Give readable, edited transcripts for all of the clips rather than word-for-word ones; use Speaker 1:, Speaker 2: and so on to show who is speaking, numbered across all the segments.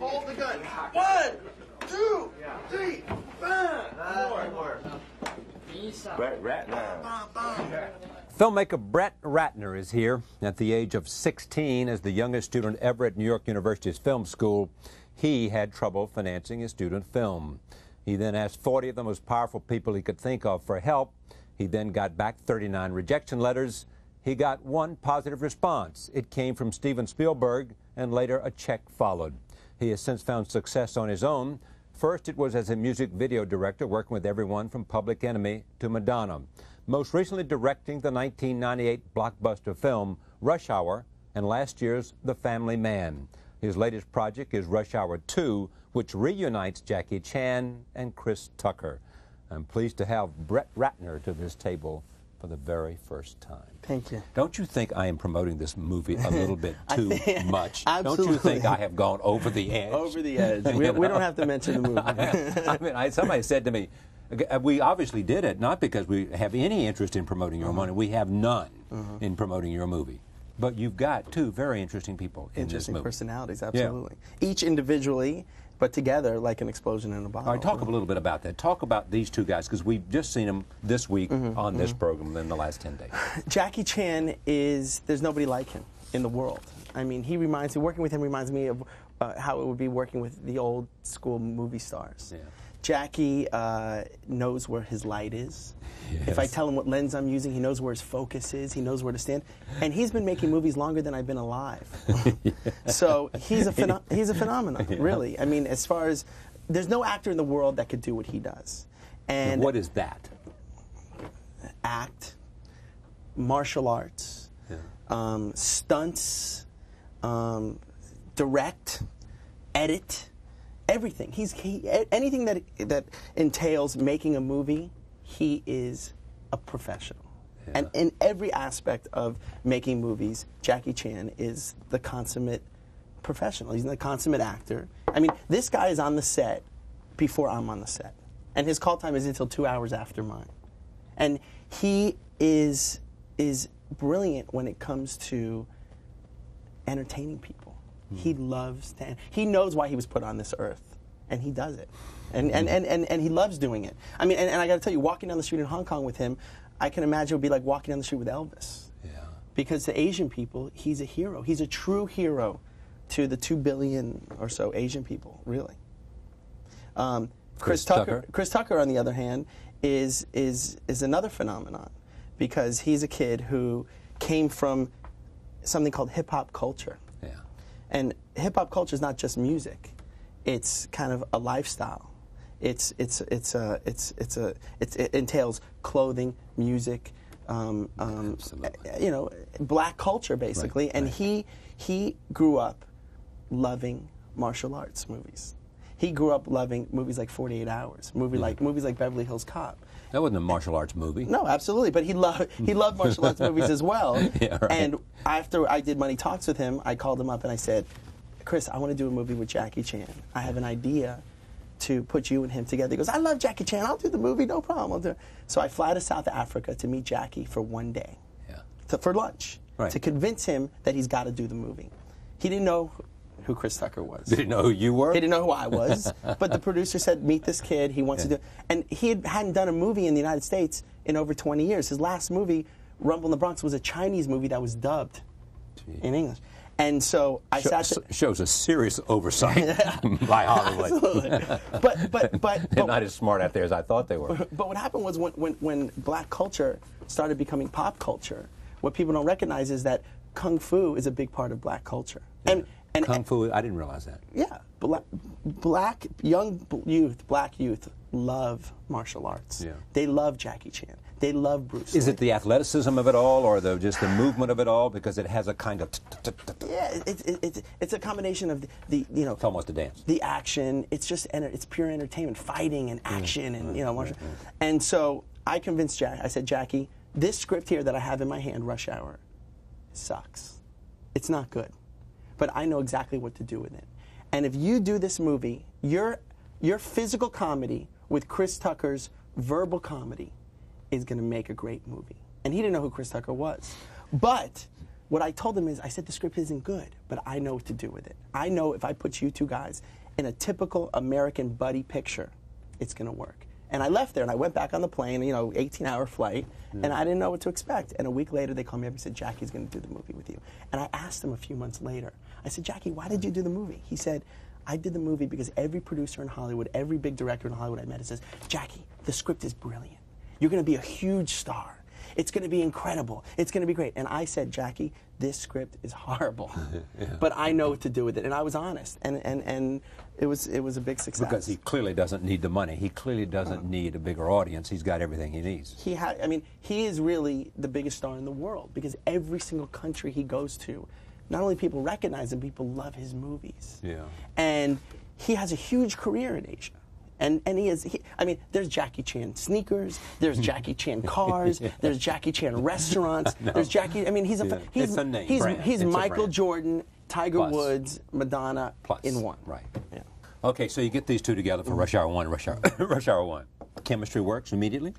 Speaker 1: Hold the gun. 1, 2, 3, 5. More.
Speaker 2: Brett Ratner.
Speaker 3: Filmmaker Brett Ratner is here at the age of 16 as the youngest student ever at New York University's film school. He had trouble financing his student film. He then asked 40 of the most powerful people he could think of for help. He then got back 39 rejection letters. He got one positive response. It came from Steven Spielberg, and later a check followed. He has since found success on his own. First, it was as a music video director, working with everyone from Public Enemy to Madonna. Most recently directing the 1998 blockbuster film Rush Hour and last year's The Family Man. His latest project is Rush Hour 2, which reunites Jackie Chan and Chris Tucker. I'm pleased to have Brett Ratner to this table for the very first time.
Speaker 4: Thank you.
Speaker 3: Don't you think I am promoting this movie a little bit too much?
Speaker 4: Absolutely.
Speaker 3: Don't you think I have gone over the edge?
Speaker 4: Over the edge. We don't have to mention the movie.
Speaker 3: I mean, somebody said to me, we obviously did it not because we have any interest in promoting your money. We have none in promoting your movie. But you've got two very interesting people in this movie.
Speaker 4: Interesting personalities, absolutely. Yeah. Each individually, but together like an explosion in a bottle.
Speaker 3: All right, talk a little bit about that. Talk about these two guys, because we've just seen them this week on this program in the last 10 days.
Speaker 4: Jackie Chan there's nobody like him in the world. I mean, working with him reminds me of how it would be working with the old school movie stars. Yeah. Jackie knows where his light is. Yes. If I tell him what lens I'm using, he knows where his focus is. He knows where to stand. And he's been making movies longer than I've been alive. So he's a phenomenon, really. I mean, as far as, there's no actor in the world that could do what he does. And
Speaker 3: what is that?
Speaker 4: Act, martial arts, stunts, direct, edit. Everything. Anything that entails making a movie, he is a professional. Yeah. And in every aspect of making movies, Jackie Chan is the consummate professional. He's the consummate actor. I mean, this guy is on the set before I'm on the set. And his call time is until 2 hours after mine. And he is brilliant when it comes to entertaining people. He loves to, he knows why he was put on this earth, and he does it. And he loves doing it. I mean, and I got to tell you, walking down the street in Hong Kong with him, I can imagine it would be like walking down the street with Elvis. Yeah. Because to Asian people, he's a hero. He's a true hero to the 2 billion or so Asian people, really. Chris Tucker, on the other hand, is another phenomenon, because he's a kid who came from something called hip-hop culture. And hip-hop culture is not just music; it's kind of a lifestyle. It entails clothing, music, black culture basically. Right. And he grew up loving martial arts movies. He grew up loving movies like 48 Hours, movies like Beverly Hills Cop.
Speaker 3: That wasn't a martial arts movie.
Speaker 4: No, absolutely, but he loved martial arts movies as well. Yeah, right. And after I did Money Talks with him, I called him up and I said, Chris, I want to do a movie with Jackie Chan. I have an idea to put you and him together. He goes, I love Jackie Chan. I'll do the movie, no problem. I'll do it. So I fly to South Africa to meet Jackie for one day, for lunch, to convince him that he's got to do the movie. He didn't know who Chris Tucker was.
Speaker 3: Did he know who you were?
Speaker 4: He didn't know who I was. But the producer said, meet this kid. He wants to do it. And he hadn't done a movie in the United States in over 20 years. His last movie, Rumble in the Bronx, was a Chinese movie that was dubbed in English. And so I
Speaker 3: shows a serious oversight by Hollywood.
Speaker 4: Absolutely. But
Speaker 3: they're not as smart out there as I thought they were.
Speaker 4: But what happened was when black culture started becoming pop culture, what people don't recognize is that Kung Fu is a big part of black culture.
Speaker 3: Yeah. And Kung Fu, I didn't realize that.
Speaker 4: Yeah. Black youth love martial arts. Yeah. They love Jackie Chan. They love Bruce Lee.
Speaker 3: Is it the athleticism of it all, or just the movement of it all? Because it has a kind of...
Speaker 4: Yeah, it's a combination of
Speaker 3: It's almost a dance.
Speaker 4: The action. It's just it's pure entertainment, fighting and action, and martial. And so I convinced Jack. I said, Jackie, this script here that I have in my hand, Rush Hour, sucks. It's not good, but I know exactly what to do with it. And if you do this movie, your physical comedy with Chris Tucker's verbal comedy is going to make a great movie. And he didn't know who Chris Tucker was. But what I told him is, I said, the script isn't good, but I know what to do with it. I know if I put you two guys in a typical American buddy picture, it's going to work. And I left there, and I went back on the plane, 18-hour flight, and I didn't know what to expect. And a week later, they called me up and said, Jackie's going to do the movie with you. And I asked him a few months later, I said, Jackie, why did you do the movie? He said, I did the movie because every producer in Hollywood, every big director in Hollywood I met says, Jackie, the script is brilliant. You're going to be a huge star. It's going to be incredible. It's going to be great. And I said, Jackie, this script is horrible, but I know what to do with it. And I was honest, and it was a big success.
Speaker 3: Because he clearly doesn't need the money. He clearly doesn't need a bigger audience. He's got everything he needs.
Speaker 4: He is really the biggest star in the world because every single country he goes to, not only people recognize him, people love his movies.
Speaker 3: Yeah.
Speaker 4: And he has a huge career in Asia. And there's Jackie Chan sneakers, there's Jackie Chan cars, there's Jackie Chan restaurants, there's Jackie, he's Michael Jordan, Tiger Woods, Madonna in one.
Speaker 3: Right.
Speaker 4: Yeah.
Speaker 3: Okay, so you get these two together for Rush Hour 1, Rush Hour 1. Chemistry works immediately?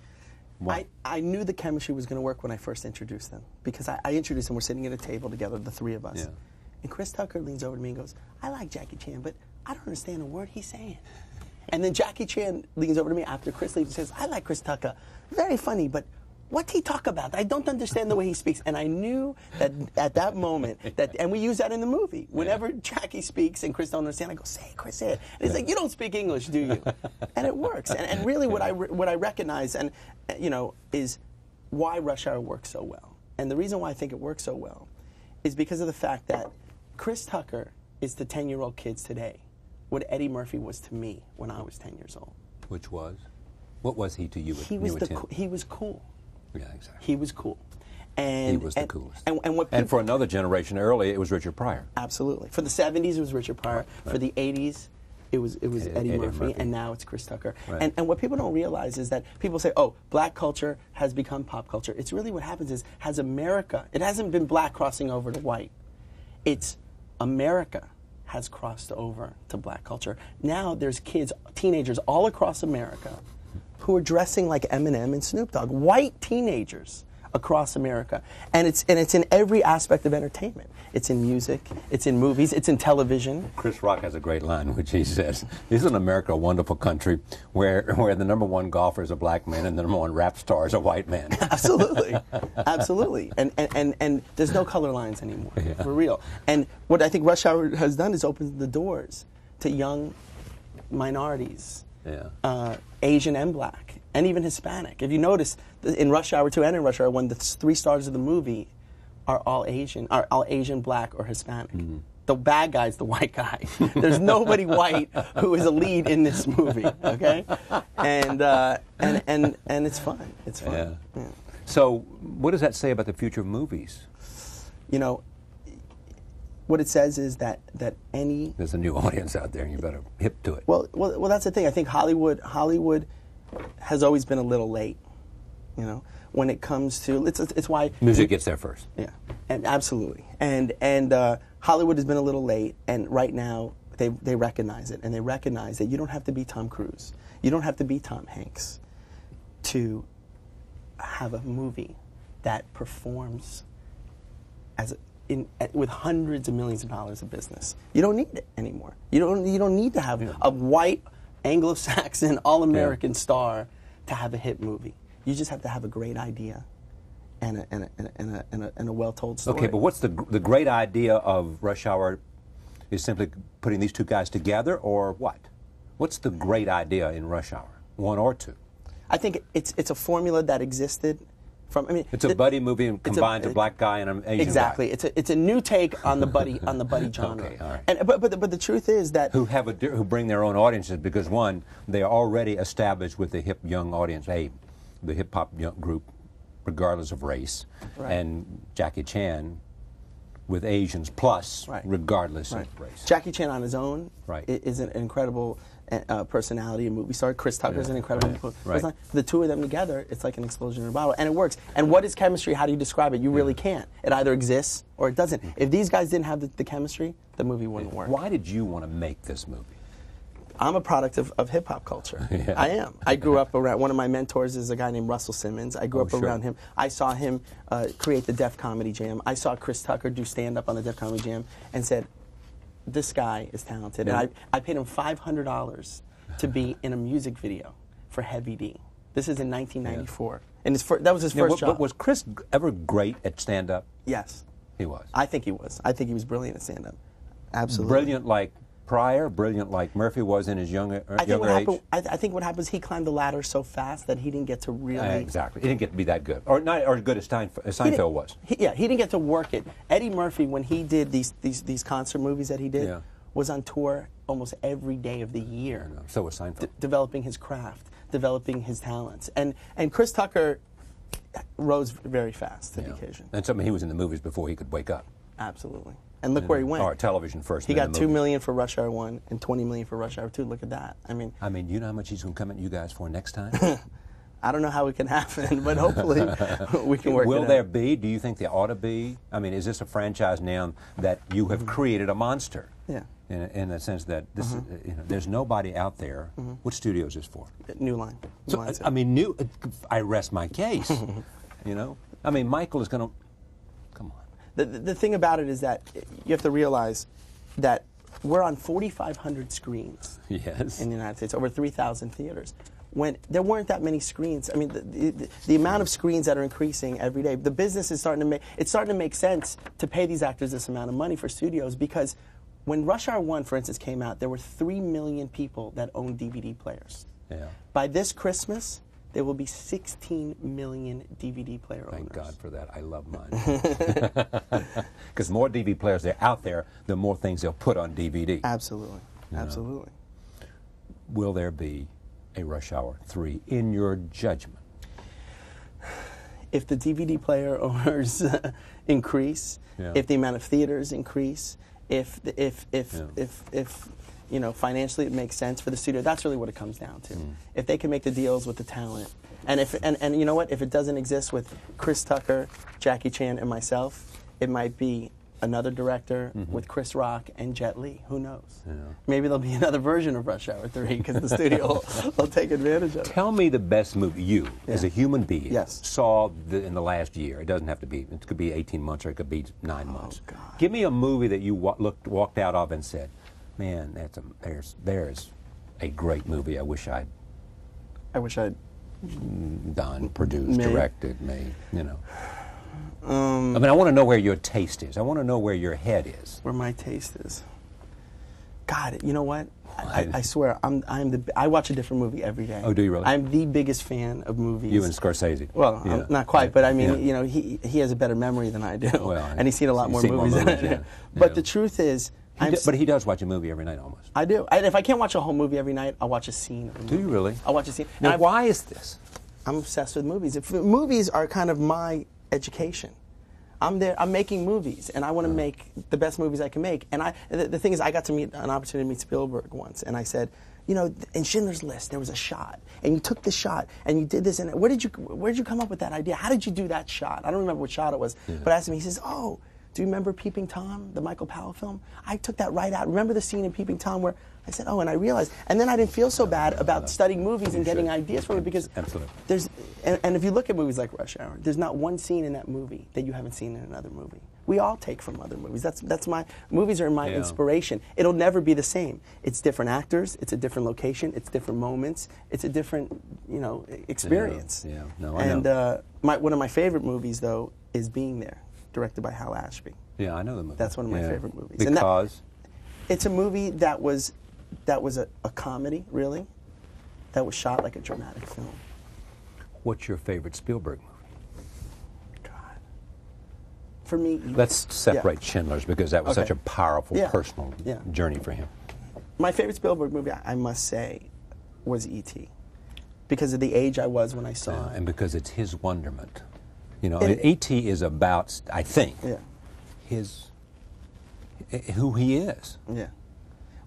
Speaker 3: Why?
Speaker 4: I knew the chemistry was going to work when I first introduced them because I introduced them, we're sitting at a table together, the three of us.
Speaker 3: Yeah.
Speaker 4: And Chris Tucker leans over to me and goes, I like Jackie Chan, but I don't understand a word he's saying. And then Jackie Chan leans over to me after Chris leaves and says, I like Chris Tucker. Very funny, but what's he talk about? I don't understand the way he speaks. And I knew that at that moment, and we use that in the movie. Whenever Jackie speaks and Chris don't understand, I go, say it, Chris, say it. And he's like, you don't speak English, do you? And it works. And really what I recognize is why Rush Hour works so well. And the reason why I think it works so well is because of the fact that Chris Tucker is to 10-year-old kids today what Eddie Murphy was to me when I was 10 years old.
Speaker 3: Which was? What was he to you when you were 10?
Speaker 4: He was cool.
Speaker 3: Yeah, exactly.
Speaker 4: He was cool. And,
Speaker 3: he was the coolest.
Speaker 4: And
Speaker 3: for another generation early, it was Richard Pryor.
Speaker 4: Absolutely. For the 70s, it was Richard Pryor. Right. For the 80s, it was Eddie Murphy, and now it's Chris Tucker. Right. And what people don't realize is that people say, oh, black culture has become pop culture. It's really what happens is, has America, it hasn't been black crossing over to white. It's America has crossed over to black culture. Now there's kids, teenagers all across America who are dressing like Eminem and Snoop Dogg. White teenagers across America. And it's in every aspect of entertainment. It's in music, it's in movies, it's in television.
Speaker 3: Chris Rock has a great line, which he says, isn't America a wonderful country where the number one golfer is a black man and the number one rap star is a white man?
Speaker 4: Absolutely. Absolutely. And there's no color lines anymore, for real. And what I think Rush Hour has done is opened the doors to young minorities, Asian and black, and even Hispanic. If you notice, in Rush Hour 2 and in Rush Hour 1, the three stars of the movie are all Asian, black, or Hispanic. Mm-hmm. The bad guy's the white guy. There's nobody white who is a lead in this movie, okay? And it's fun. It's fun. Yeah.
Speaker 3: So what does that say about the future of movies?
Speaker 4: You know, what it says is that any...
Speaker 3: There's a new audience out there, and you better hip to it.
Speaker 4: Well, that's the thing. I think Hollywood has always been a little late, you know, when it comes to... It's why...
Speaker 3: Music gets there first.
Speaker 4: Yeah, and absolutely. And Hollywood has been a little late, and right now they recognize it, and they recognize that you don't have to be Tom Cruise. You don't have to be Tom Hanks to have a movie that performs with hundreds of millions of dollars of business. You don't need it anymore. You don't need to have a white Anglo-Saxon all-American star to have a hit movie. You just have to have a great idea and a well-told story.
Speaker 3: Okay, but what's the great idea of Rush Hour? Is simply putting these two guys together, or what? What's the great idea in Rush Hour 1 or 2?
Speaker 4: I think it's a formula that existed.
Speaker 3: It's a buddy movie and combines a black guy and an Asian guy.
Speaker 4: Exactly. It's a new take on the buddy genre.
Speaker 3: Okay, all right.
Speaker 4: And but the truth is that
Speaker 3: who bring their own audiences, because one, they are already established with the hip young audience, the hip hop group, regardless of race, and Jackie Chan with Asians plus, regardless of race.
Speaker 4: Jackie Chan on his own is an incredible personality and movie star. Chris Tucker's an incredible personality. The two of them together, it's like an explosion in a bottle, and it works. And what is chemistry? How do you describe it? You really can't. It either exists or it doesn't. If these guys didn't have the chemistry, the movie wouldn't work.
Speaker 3: Why did you want to make this movie?
Speaker 4: I'm a product of hip-hop culture.
Speaker 3: Yeah.
Speaker 4: I am. I grew up around, one of my mentors is a guy named Russell Simmons. I grew up
Speaker 3: sure.
Speaker 4: around him. I saw him create the Def Comedy Jam. I saw Chris Tucker do stand-up on the Def Comedy Jam and said, this guy is talented.
Speaker 3: Yeah.
Speaker 4: And I paid him $500 to be in a music video for Heavy D. This is in 1994. Yeah. And that was his first job.
Speaker 3: But was Chris ever great at stand-up?
Speaker 4: Yes.
Speaker 3: He was.
Speaker 4: I think he was. I think he was brilliant at stand-up. Absolutely.
Speaker 3: Brilliant like Pryor, brilliant like Murphy was in his younger age.
Speaker 4: I think what happened is he climbed the ladder so fast that he didn't get to really...
Speaker 3: exactly. He didn't get to be that good. Or not as good as Seinfeld was.
Speaker 4: He didn't get to work it. Eddie Murphy, when he did these concert movies that he did, was on tour almost every day of the year.
Speaker 3: So was Seinfeld.
Speaker 4: Developing his craft, developing his talents. And Chris Tucker rose very fast to the occasion.
Speaker 3: And he was in the movies before he could wake up.
Speaker 4: Absolutely. And look where he went.
Speaker 3: Or television first.
Speaker 4: He got $2 million for Rush Hour 1 and $20 million for Rush Hour 2. Look at that. I mean,
Speaker 3: you know how much he's going to come at you guys for next time?
Speaker 4: I don't know how it can happen, but hopefully we can work it out.
Speaker 3: Will there be? Do you think there ought to be? I mean, is this a franchise now that you have created a monster?
Speaker 4: Yeah.
Speaker 3: In the sense that this, there's nobody out there. What studio is this for?
Speaker 4: New Line.
Speaker 3: I rest my case. I mean, Michael is going to. Come on.
Speaker 4: The thing about it is that you have to realize that we're on 4,500 screens in the United States, over 3,000 theaters. When there weren't that many screens, I mean, the amount of screens that are increasing every day, the business is starting to make sense to pay these actors this amount of money for studios, because when Rush Hour 1, for instance, came out, there were 3 million people that owned DVD players.
Speaker 3: Yeah.
Speaker 4: By this Christmas, there will be 16 million DVD player owners.
Speaker 3: Thank God for that. I love mine. Because the more DVD players there are out there, the more things they'll put on DVD.
Speaker 4: Absolutely. Absolutely.
Speaker 3: Will there be a Rush Hour 3 in your judgment?
Speaker 4: If the DVD player owners increase, if the amount of theaters increase, if financially it makes sense for the studio, that's really what it comes down to. If they can make the deals with the talent, and you know what, if it doesn't exist with Chris Tucker, Jackie Chan, and myself, it might be another director with Chris Rock and Jet Li. Who knows? Maybe there'll be another version of Rush Hour 3 because the studio will take advantage of it.
Speaker 3: Tell me the best movie you, as a human being, saw in the last year. It doesn't have to be. It could be 18 months or it could be 9 months.
Speaker 4: God.
Speaker 3: Give me a movie that you walked out of and said, "Man, there's a great movie. I wish I'd done, produced, directed, made. I mean, I want to know where your taste is. I want to know where your head is.
Speaker 4: Where my taste is. God, you know what? I swear, I watch a different movie every day.
Speaker 3: Oh, do you really?
Speaker 4: I'm the biggest fan of movies.
Speaker 3: You and Scorsese.
Speaker 4: Well, not quite, but I mean, he has a better memory than I do, and he's seen a lot more movies than I do. But the truth is,
Speaker 3: but he does watch a movie every night almost.
Speaker 4: I do. If I can't watch a whole movie every night, I'll watch a scene of a movie.
Speaker 3: Do you really?
Speaker 4: I'll watch a scene.
Speaker 3: Now, why is this?
Speaker 4: I'm obsessed with movies. Movies are kind of my education. I'm making movies, and I want to make the best movies I can make. And the thing is, I got to meet an opportunity to meet Spielberg once, and I said, in Schindler's List, there was a shot, and you took this shot, and you did this, and where did you come up with that idea? How did you do that shot? I don't remember what shot it was, but I asked him. He says, "Oh, do you remember Peeping Tom, the Michael Powell film? I took that right out. Remember the scene in Peeping Tom where I said, oh, and I realized, and then I didn't feel so bad about studying movies and getting ideas from it, because there's, and if you look at movies like Rush Hour, there's not one scene in that movie that you haven't seen in another movie. We all take from other movies. That's my, movies are my inspiration. It'll never be the same. It's different actors, it's a different location, it's different moments, it's a different, experience. I know. One of my favorite movies, though, is Being There, directed by Hal Ashby.
Speaker 3: Yeah, I know the movie.
Speaker 4: That's one of my favorite movies.
Speaker 3: Because?
Speaker 4: It's a movie that was a comedy, really, that was shot like a dramatic film.
Speaker 3: What's your favorite Spielberg movie?
Speaker 4: God. For me...
Speaker 3: Let's separate Schindler's, because that was such a powerful, personal journey for him.
Speaker 4: My favorite Spielberg movie, I must say, was E.T., because of the age I was when I saw it.
Speaker 3: And because it's his wonderment. E.T. is about, I think, who he is. Yeah.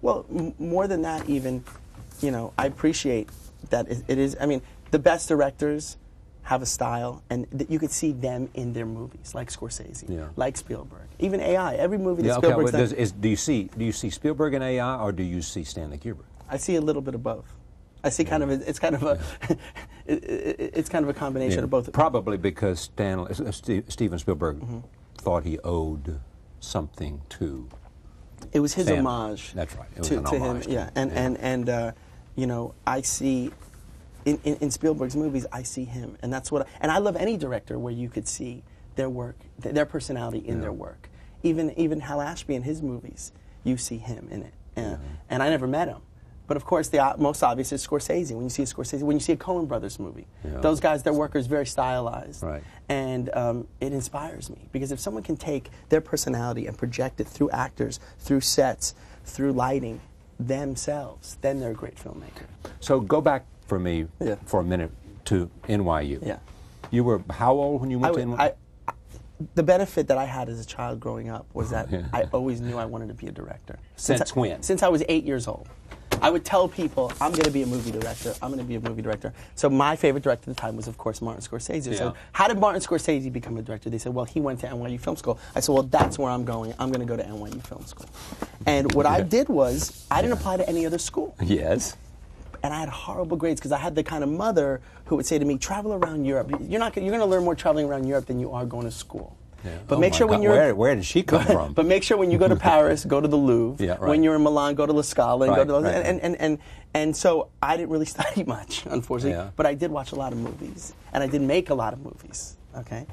Speaker 4: Well, more than that, even, I appreciate that it is. I mean, the best directors have a style, and you could see them in their movies, like Scorsese, like Spielberg, even AI. Every movie that Spielberg's done.
Speaker 3: Do you see Spielberg in AI, or do you see Stanley Kubrick?
Speaker 4: I see a little bit of both. I see kind of it's kind of a it's kind of a combination of both.
Speaker 3: Probably because Steven Spielberg thought he owed something to.
Speaker 4: It was his
Speaker 3: Stanley.
Speaker 4: Homage.
Speaker 3: That's right. It was
Speaker 4: to
Speaker 3: an homage
Speaker 4: him. Yeah, and you know, I see in Spielberg's movies, I see him, and that's what. And I love any director where you could see their work, their personality in their work. Even Hal Ashby in his movies, you see him in it. And I never met him. But of course, the most obvious is Scorsese. When you see a Scorsese, when you see a Coen Brothers movie, those guys, their work is very stylized, and it inspires me because if someone can take their personality and project it through actors, through sets, through lighting, themselves, then they're a great filmmaker.
Speaker 3: So go back for me for a minute to NYU.
Speaker 4: Yeah,
Speaker 3: you were how old when you went to NYU?
Speaker 4: The benefit that I had as a child growing up was that I always knew I wanted to be a director.
Speaker 3: Since when?
Speaker 4: Since I was 8 years old. I would tell people, I'm going to be a movie director, I'm going to be a movie director. So my favorite director at the time was, of course, Martin Scorsese. So how did Martin Scorsese become a director? They said, well, he went to NYU Film School. I said, well, that's where I'm going. I'm going to go to NYU Film School. And what I did was, I didn't apply to any other school.
Speaker 3: Yes.
Speaker 4: And I had horrible grades because I had the kind of mother who would say to me, travel around Europe. You're going to learn more traveling around Europe than you are going to school. But make sure when you're
Speaker 3: where did she come from?
Speaker 4: But make sure when you go to Paris, go to the Louvre. When you're in Milan, go to La Scala. And go to and so I didn't really study much, unfortunately. But I did watch a lot of movies, and I did make a lot of movies. Okay,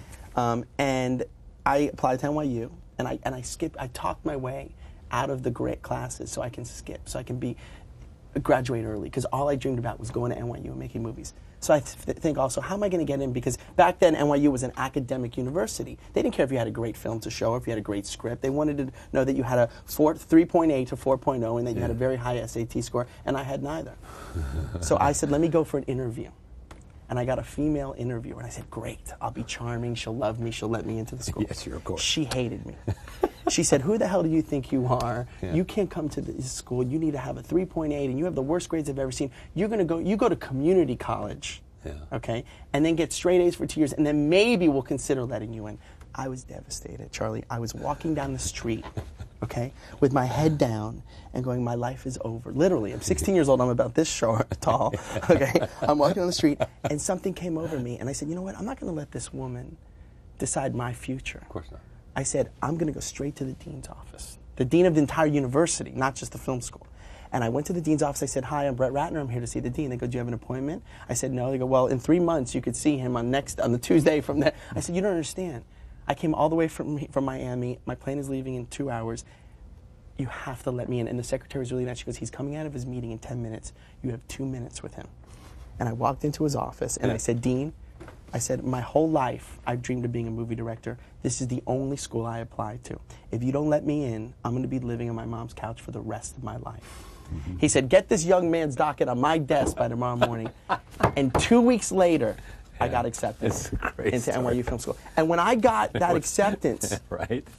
Speaker 4: and I applied to NYU, and I skipped. I talked my way out of the great classes so I can skip, so I can graduate early, because all I dreamed about was going to NYU and making movies. So I think also, how am I going to get in? Because back then, NYU was an academic university. They didn't care if you had a great film to show or if you had a great script. They wanted to know that you had a 3.8 to 4.0 and that you had a very high SAT score, and I had neither. So I said, let me go for an interview. And I got a female interviewer, and I said, great, I'll be charming, she'll love me, she'll let me into the school.
Speaker 3: Yes, of course.
Speaker 4: She hated me. She said, who the hell do you think you are? You can't come to this school. You need to have a 3.8, and you have the worst grades I've ever seen. You go to community college, okay, and then get straight A's for 2 years, and then maybe we'll consider letting you in. I was devastated, Charlie. I was walking down the street, okay, with my head down and going, my life is over. Literally, I'm 16 years old. I'm about this tall, okay? I'm walking down the street, and something came over me, and I said, you know what? I'm not going to let this woman decide my future.
Speaker 3: Of course not.
Speaker 4: I said, I'm going to go straight to the dean's office, the dean of the entire university, not just the film school. And I went to the dean's office. I said, hi, I'm Brett Ratner. I'm here to see the dean. They go, do you have an appointment? I said, no. They go, well, in 3 months, you could see him on the Tuesday from there. I said, you don't understand. I came all the way from Miami. My plane is leaving in 2 hours. You have to let me in. And the secretary was really nice. She goes, he's coming out of his meeting in 10 minutes. You have 2 minutes with him. And I walked into his office, and I said, Dean, I said, my whole life, I've dreamed of being a movie director. This is the only school I applied to. If you don't let me in, I'm going to be living on my mom's couch for the rest of my life. He said, get this young man's docket on my desk by tomorrow morning. And 2 weeks later, I got accepted into NYU Film School. And when I got that acceptance,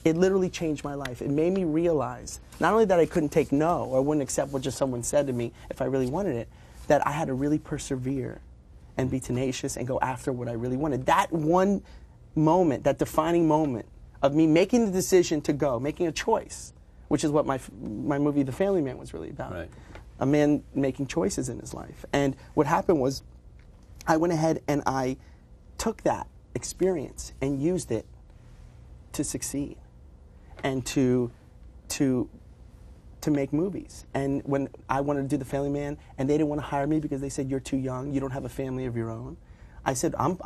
Speaker 4: it literally changed my life. It made me realize not only that I couldn't take no or wouldn't accept what just someone said to me if I really wanted it, that I had to really persevere and be tenacious and go after what I really wanted. That one moment, that defining moment of me making the decision to go, making a choice, which is what my movie The Family Man was really about. A man making choices in his life. And what happened was I went ahead and I took that experience and used it to succeed and to make movies. And when I wanted to do The Family Man and they didn't want to hire me because they said, you're too young, you don't have a family of your own, I said, I'm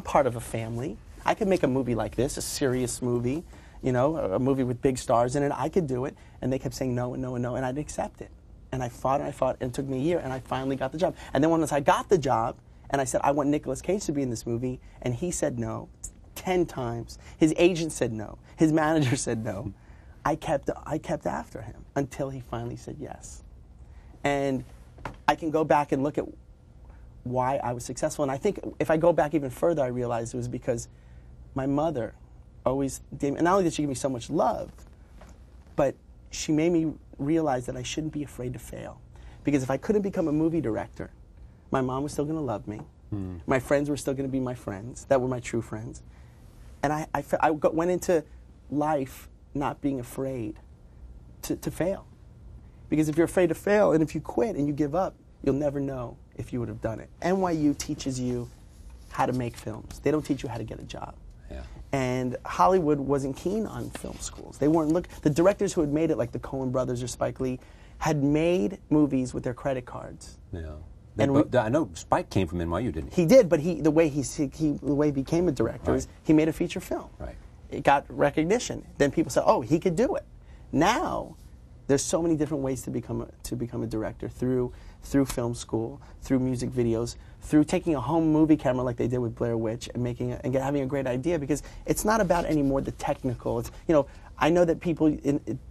Speaker 4: part of a family. I could make a movie like this, a serious movie, you know, a movie with big stars in it. I could do it. And they kept saying no and no and no, and I'd accept it. And I fought, and it took me a year, and I finally got the job. And then once I got the job, and I said, I want Nicolas Cage to be in this movie, and he said no 10 times. His agent said no. His manager said no. I kept after him until he finally said yes. And I can go back and look at why I was successful. And I think if I go back even further, I realized it was because my mother always gave me, and not only did she give me so much love, but she made me realize that I shouldn't be afraid to fail. Because if I couldn't become a movie director, my mom was still going to love me. My friends were still going to be my friends. That were my true friends. And I went into life not being afraid to fail. Because if you're afraid to fail, and if you quit and you give up, you'll never know if you would have done it. NYU teaches you how to make films. They don't teach you how to get a job.
Speaker 3: Yeah.
Speaker 4: And Hollywood wasn't keen on film schools. They weren't the directors who had made it, like the Coen brothers or Spike Lee, had made movies with their credit cards.
Speaker 3: Yeah.
Speaker 4: And
Speaker 3: I know Spike came from NYU, didn't he?
Speaker 4: He did, but the way he became a director is he made a feature film.
Speaker 3: Right.
Speaker 4: It got recognition. Then people said, "Oh, he could do it." Now, there's so many different ways to become a director through film school, through music videos, through taking a home movie camera like they did with Blair Witch and having a great idea, because it's not about anymore the technical. It's, I know that people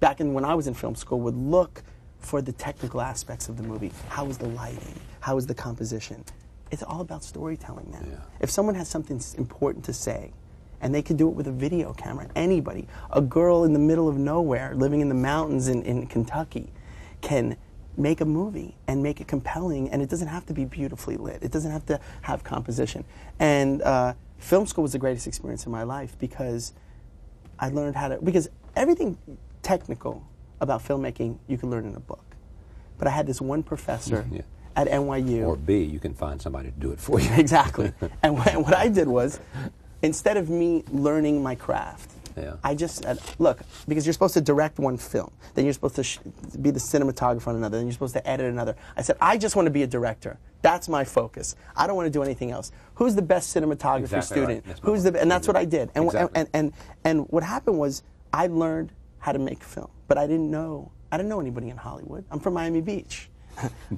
Speaker 4: back when I was in film school would look for the technical aspects of the movie. How is the lighting? How is the composition? It's all about storytelling now.
Speaker 3: Yeah.
Speaker 4: If someone has something important to say, and they can do it with a video camera, anybody, a girl in the middle of nowhere living in the mountains in Kentucky can make a movie and make it compelling, and it doesn't have to be beautifully lit. It doesn't have to have composition. And film school was the greatest experience in my life, because I learned because everything technical about filmmaking you can learn in a book. But I had this one professor at NYU.
Speaker 3: Or B, you can find somebody to do it for you.
Speaker 4: Exactly. And what I did was, instead of me learning my craft, I just said, look, because you're supposed to direct one film, then you're supposed to be the cinematographer on another, then you're supposed to edit another. I said, I just want to be a director. That's my focus. I don't want to do anything else. Who's the best cinematography student?
Speaker 3: Right.
Speaker 4: Who's and that's what I did. And and what happened was, I learned how to make film, but I didn't know anybody in Hollywood. I'm from Miami Beach.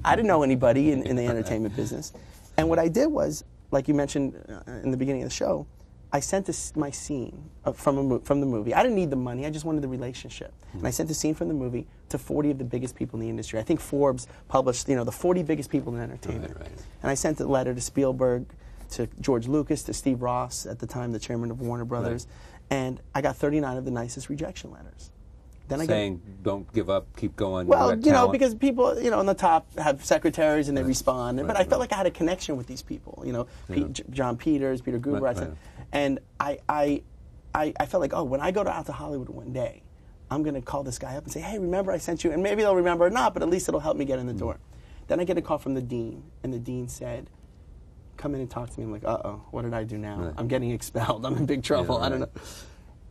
Speaker 4: I didn't know anybody in the entertainment business. And what I did was, like you mentioned in the beginning of the show, I sent my scene from the movie. I didn't need the money. I just wanted the relationship. And I sent a scene from the movie to 40 of the biggest people in the industry. I think Forbes published, the 40 biggest people in entertainment.
Speaker 3: Right.
Speaker 4: And I sent a letter to Spielberg, to George Lucas, to Steve Ross, at the time the chairman of Warner Brothers. Right. And I got 39 of the nicest rejection letters. Then
Speaker 3: saying, don't give up, keep going.
Speaker 4: Well, because people, on the top have secretaries and they respond. But I felt like I had a connection with these people. John Peters, Peter Guber. And I felt like, when I go out to Hollywood one day, I'm going to call this guy up and say, hey, remember I sent you? And maybe they'll remember or not, but at least it'll help me get in the door. Then I get a call from the dean, and the dean said, come in and talk to me. I'm like, uh-oh, what did I do now?
Speaker 3: Right.
Speaker 4: I'm getting expelled. I'm in big trouble.
Speaker 3: Yeah, right.
Speaker 4: I don't know.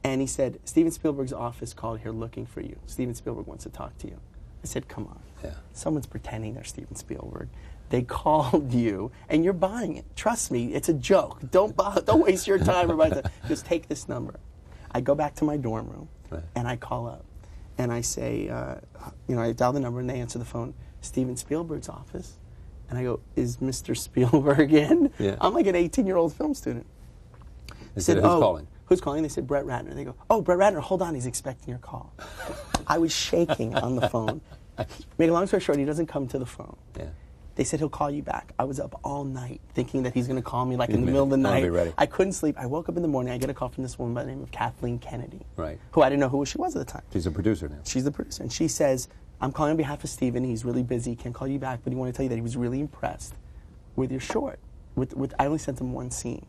Speaker 4: And he said, Steven Spielberg's office called here looking for you. Steven Spielberg wants to talk to you. I said, come on.
Speaker 3: Yeah.
Speaker 4: Someone's pretending they're Steven Spielberg. They called you, and you're buying it. Trust me, it's a joke. Don't waste your time. Just take this number. I go back to my dorm room, and I call up. And I say, I dial the number, and they answer the phone, Steven Spielberg's office. And I go, is Mr. Spielberg in?
Speaker 3: Yeah.
Speaker 4: I'm like an 18-year-old film student.
Speaker 3: They said, who's calling?
Speaker 4: Who's calling? They said, Brett Ratner. They go, oh, Brett Ratner, hold on, he's expecting your call. I was shaking on the phone. Make a long story short, he doesn't come to the phone.
Speaker 3: Yeah.
Speaker 4: They said, he'll call you back. I was up all night thinking that he's going to call me like in the middle of the night.
Speaker 3: Be ready.
Speaker 4: I couldn't sleep. I woke up in the morning. I get a call from this woman by the name of Kathleen Kennedy,
Speaker 3: Right.
Speaker 4: who I didn't know who she was at the time.
Speaker 3: She's a producer now.
Speaker 4: She's the producer. And she says, I'm calling on behalf of Steven. He's really busy. Can't call you back, but he wanted to tell you that he was really impressed with your short. I only sent him one scene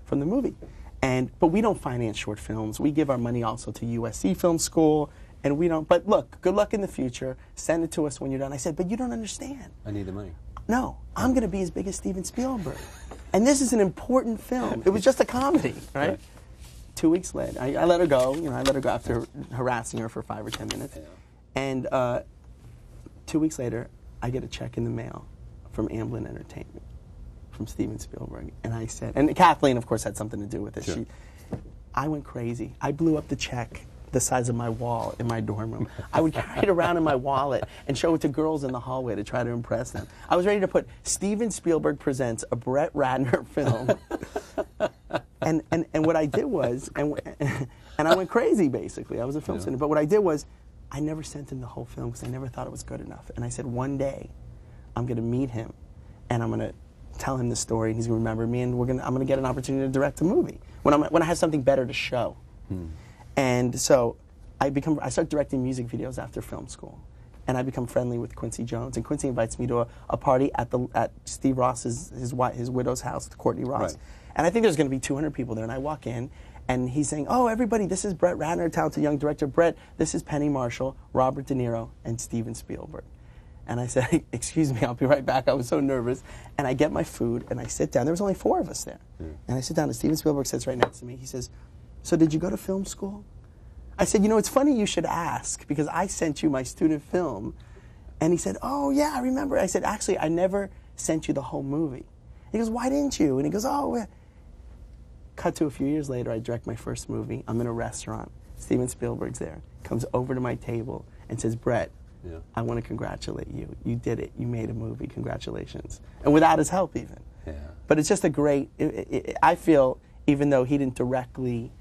Speaker 4: from the movie. But we don't finance short films. We give our money also to USC Film School, and we don't. But look, good luck in the future. Send it to us when you're done. I said, but you don't understand.
Speaker 3: I need the money.
Speaker 4: No, I'm going to be as big as Steven Spielberg. And this is an important film. It was just a comedy, right? 2 weeks later, I let her go. I let her go after harassing her for 5 or 10 minutes.
Speaker 3: Yeah.
Speaker 4: And 2 weeks later, I get a check in the mail from Amblin Entertainment, from Steven Spielberg. And I said, and Kathleen, of course, had something to do with it.
Speaker 3: Sure.
Speaker 4: I went crazy. I blew up the check the size of my wall in my dorm room. I would carry it around in my wallet and show it to girls in the hallway to try to impress them. I was ready to put Steven Spielberg presents a Brett Ratner film. and what I did was, and I went crazy basically. I was a film student. But what I did was, I never sent him the whole film because I never thought it was good enough. And I said, one day, I'm going to meet him, and I'm going to tell him the story, and he's going to remember me, and I'm going to get an opportunity to direct a movie when I have something better to show. And so I start directing music videos after film school, and I become friendly with Quincy Jones. And Quincy invites me to a party at Steve Ross's his widow's house, Courtney Ross.
Speaker 3: Right.
Speaker 4: And I think there's going to be 200 people there. And I walk in, And he's saying, oh, everybody, this is Brett Ratner, talented young director. Brett, this is Penny Marshall, Robert De Niro, and Steven Spielberg. And I said, excuse me, I'll be right back. I was so nervous. And I get my food, and I sit down. There was only 4 of us there. And I sit down, and Steven Spielberg sits right next to me. He says, so did you go to film school? I said, you know, it's funny you should ask, because I sent you my student film. And he said, oh, yeah, I remember. I said, actually, I never sent you the whole movie. He goes, why didn't you? And he goes, oh, yeah. Cut to a few years later, I direct my first movie. I'm in a restaurant. Steven Spielberg's there. Comes over to my table and says, Brett, I want to congratulate you. You did it. You made a movie. Congratulations. And without his help, even. Yeah. But it's just a great, I feel, even though he didn't directly,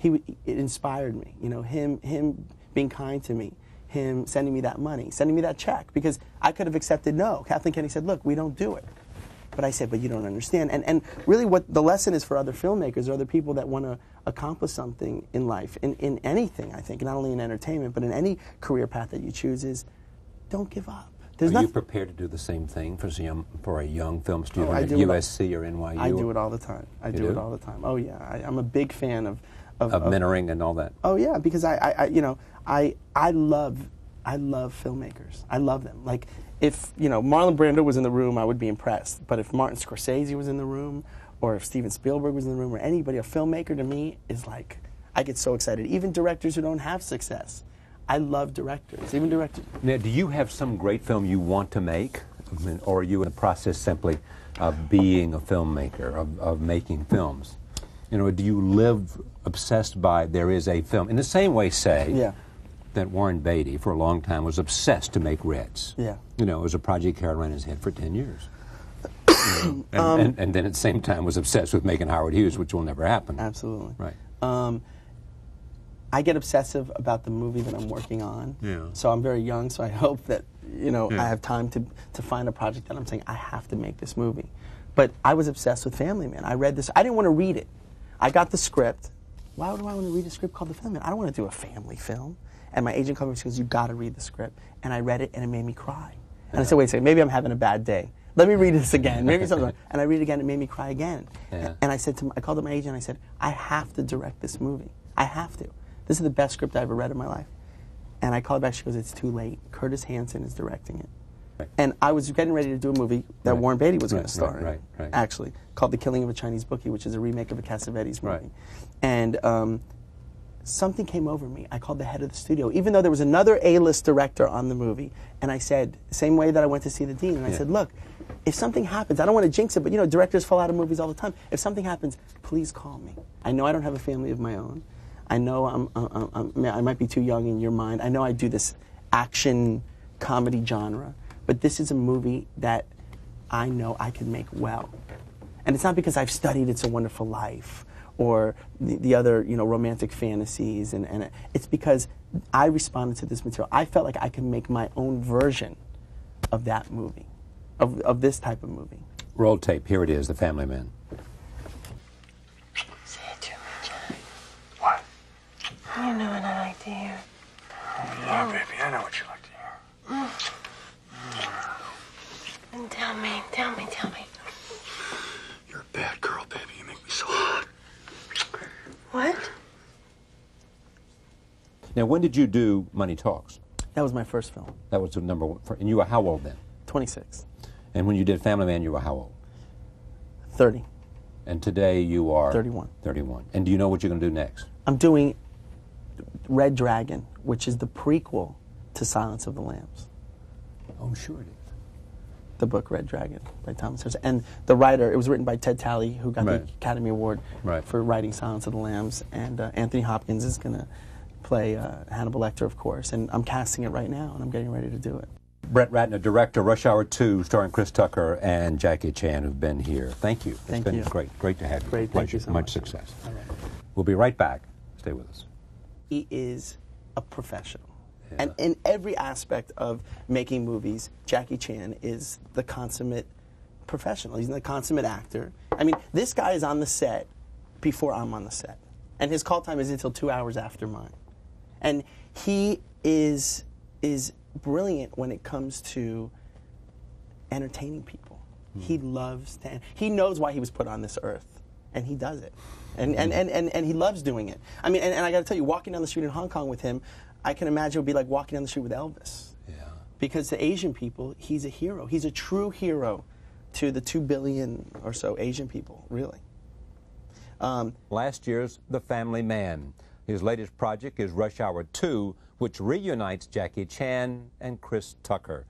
Speaker 4: it inspired me. You know, him being kind to me, him sending me that money, sending me that check, because I could have accepted no. Kathleen Kennedy said, look, we don't do it. But I said, but you don't understand. And really what the lesson is for other filmmakers or other people that want to accomplish something in life, in anything, I think, not only in entertainment, but in any career path that you choose, is don't give up.
Speaker 3: Are you prepared to do the same thing for a young film student at USC or NYU?
Speaker 4: I do it all the time. I do it all the time. Oh, yeah. I'm a big fan of
Speaker 3: mentoring and all that.
Speaker 4: Oh, yeah, because I love filmmakers. I love them. Like, if, you know, Marlon Brando was in the room, I would be impressed. But if Martin Scorsese was in the room, or if Steven Spielberg was in the room, or anybody, a filmmaker to me is like, I get so excited. Even directors who don't have success. I love directors, even directors.
Speaker 3: Now, do you have some great film you want to make? I mean, or are you in the process simply of being a filmmaker, of making films? You know, do you live obsessed by there is a film? In the same way, say, that Warren Beatty, for a long time, was obsessed to make Reds. Yeah. You know, it was a project carried around his head for 10 years. You know, and then at the same time was obsessed with making Howard Hughes, which will never happen.
Speaker 4: Absolutely.
Speaker 3: Right.
Speaker 4: I get obsessive about the movie that I'm working on. Yeah. So I'm very young, so I hope that, you know, I have time to find a project that I'm saying, I have to make this movie. But I was obsessed with Family Man. I read this. I didn't want to read it. I got the script. Why would I want to read a script called The Family Man? I don't want to do a family film. And my agent called me and says, you got to read the script. And I read it, and it made me cry. And I said, wait a second, maybe I'm having a bad day. Let me read this again. Maybe something. And I read it again, and it made me cry again. Yeah. And I said I called up my agent, and I said, I have to direct this movie. I have to. This is the best script I ever read in my life. And I called back, she goes, it's too late. Curtis Hanson is directing it. Right. And I was getting ready to do a movie that Warren Beatty was going to star in, actually, called The Killing of a Chinese Bookie, which is a remake of a Cassavetes movie. Right. And something came over me. I called the head of the studio, even though there was another A-list director on the movie. And I said, same way that I went to see the dean, and I said, look, if something happens, I don't want to jinx it, but you know, directors fall out of movies all the time. If something happens, please call me. I know I don't have a family of my own. I know I might be too young in your mind. I know I do this action comedy genre, but this is a movie that I know I can make well. And it's not because I've studied It's a Wonderful Life or the other, you know, romantic fantasies, and it's because I responded to this material. I felt like I could make my own version of that movie, of this type of movie.
Speaker 3: Roll tape. Here it is, The Family Man.
Speaker 5: Say it to me, John.
Speaker 1: What?
Speaker 5: You know what I like to hear.
Speaker 1: Yeah, baby, I know what you like to hear.
Speaker 5: And tell me.
Speaker 1: You're a bad girl, baby. You make me so hot.
Speaker 5: What?
Speaker 3: Now, when did you do Money Talks?
Speaker 4: That was my first film.
Speaker 3: That was the number one. And you were how old then?
Speaker 4: 26.
Speaker 3: And when you did Family Man, you were how old?
Speaker 4: 30.
Speaker 3: And today you are?
Speaker 4: 31.
Speaker 3: 31. And do you know what you're going to do next?
Speaker 4: I'm doing Red Dragon, which is the prequel to Silence of the Lambs.
Speaker 3: Oh, sure it is.
Speaker 4: The book Red Dragon by Thomas Harris. And the writer, it was written by Ted Talley, who got the Academy Award for writing Silence of the Lambs. And Anthony Hopkins is going to play Hannibal Lecter, of course. And I'm casting it right now, and I'm getting ready to do it. Brett
Speaker 3: Ratner, director, Rush Hour 2, starring Chris Tucker and Jackie Chan, who've been here. Thank you.
Speaker 4: Thank you.
Speaker 3: It's been great to have you.
Speaker 4: Great, thank you so much.
Speaker 3: Much success. All right. We'll be right back. Stay with us.
Speaker 4: He is a professional. Yeah. And in every aspect of making movies, Jackie Chan is the consummate professional. He's the consummate actor. I mean, this guy is on the set before I'm on the set. And his call time is until 2 hours after mine. And he is brilliant when it comes to entertaining people. He loves to, he knows why he was put on this earth. and he does it. And he loves doing it. I mean, and I got to tell you, walking down the street in Hong Kong with him, I can imagine it would be like walking down the street with Elvis.
Speaker 3: Yeah.
Speaker 4: Because to Asian people, he's a hero. He's a true hero to the 2 billion or so Asian people, really.
Speaker 3: Last year's The Family Man. His latest project is Rush Hour 2, which reunites Jackie Chan and Chris Tucker.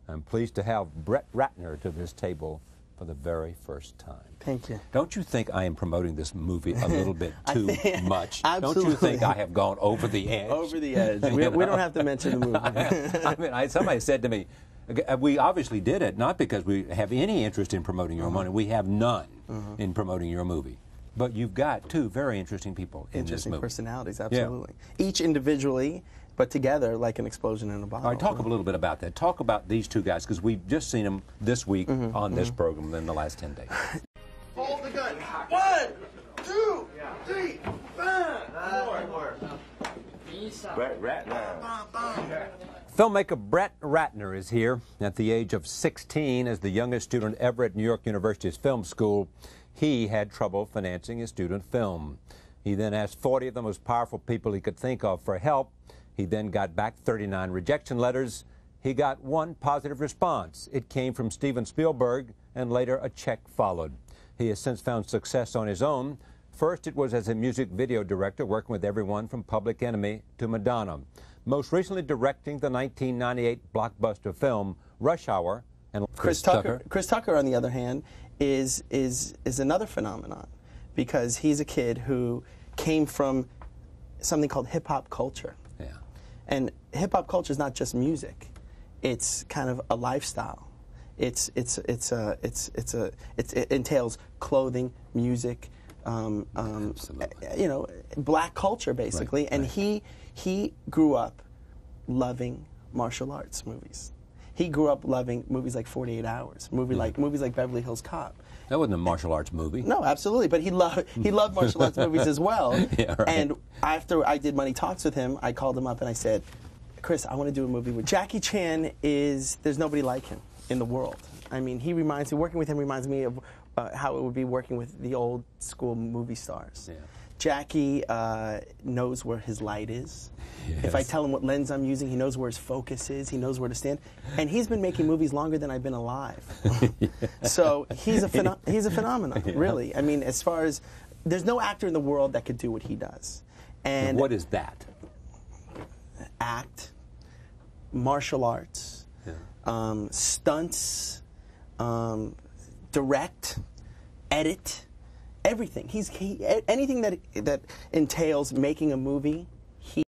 Speaker 3: I'm pleased to have Brett Ratner to this table for the very first time.
Speaker 4: Thank you.
Speaker 3: Don't you think I am promoting this movie a little bit too much?
Speaker 4: Absolutely.
Speaker 3: Don't you think I have gone over the edge?
Speaker 4: Over the edge. We don't have to mention the movie.
Speaker 3: I mean, somebody said to me, we obviously did it not because we have any interest in promoting your money. We have none in promoting your movie. But you've got 2 very interesting people in this movie.
Speaker 4: Interesting personalities, absolutely. Yeah. Each individually, but together like an explosion in a bottle.
Speaker 3: All right, talk a little bit about that. Talk about these 2 guys, because we've just seen them this week on this program in the last 10 days.
Speaker 1: Hold the gun. 1, 2, 3, bang! More.
Speaker 2: Brett Ratner.
Speaker 3: Filmmaker Brett Ratner is here. At the age of 16, as the youngest student ever at New York University's film school, he had trouble financing his student film. He then asked 40 of the most powerful people he could think of for help. He then got back 39 rejection letters. He got 1 positive response. It came from Steven Spielberg, and later a check followed. He has since found success on his own. First, it was as a music video director, working with everyone from Public Enemy to Madonna. Most recently directing the 1998 blockbuster film Rush Hour. And
Speaker 4: Chris Tucker, on the other hand, is another phenomenon, because he's a kid who came from something called hip-hop culture.
Speaker 3: Yeah.
Speaker 4: And hip-hop culture is not just music. It's kind of a lifestyle. It entails clothing, music, you know, black culture basically.
Speaker 3: Right,
Speaker 4: and
Speaker 3: right.
Speaker 4: he grew up loving martial arts movies. He grew up loving movies like 48 Hours, movies like Beverly Hills Cop.
Speaker 3: That wasn't a martial arts movie.
Speaker 4: No, absolutely, but he loved martial arts movies as well.
Speaker 3: Yeah, right.
Speaker 4: And after I did Money Talks with him, I called him up and I said, Chris, I want to do a movie with Jackie Chan. There's nobody like him in the world. I mean, working with him reminds me of how it would be working with the old school movie stars. Yeah. Jackie knows where his light is. Yes. If I tell him what lens I'm using, he knows where his focus is. He knows where to stand. And he's been making movies longer than I've been alive. So he's a phenomenon, really. I mean, as far as, there's no actor in the world that could do what he does. And
Speaker 3: what is that?
Speaker 4: Act, martial arts, stunts, direct, edit, everything. Anything that entails making a movie,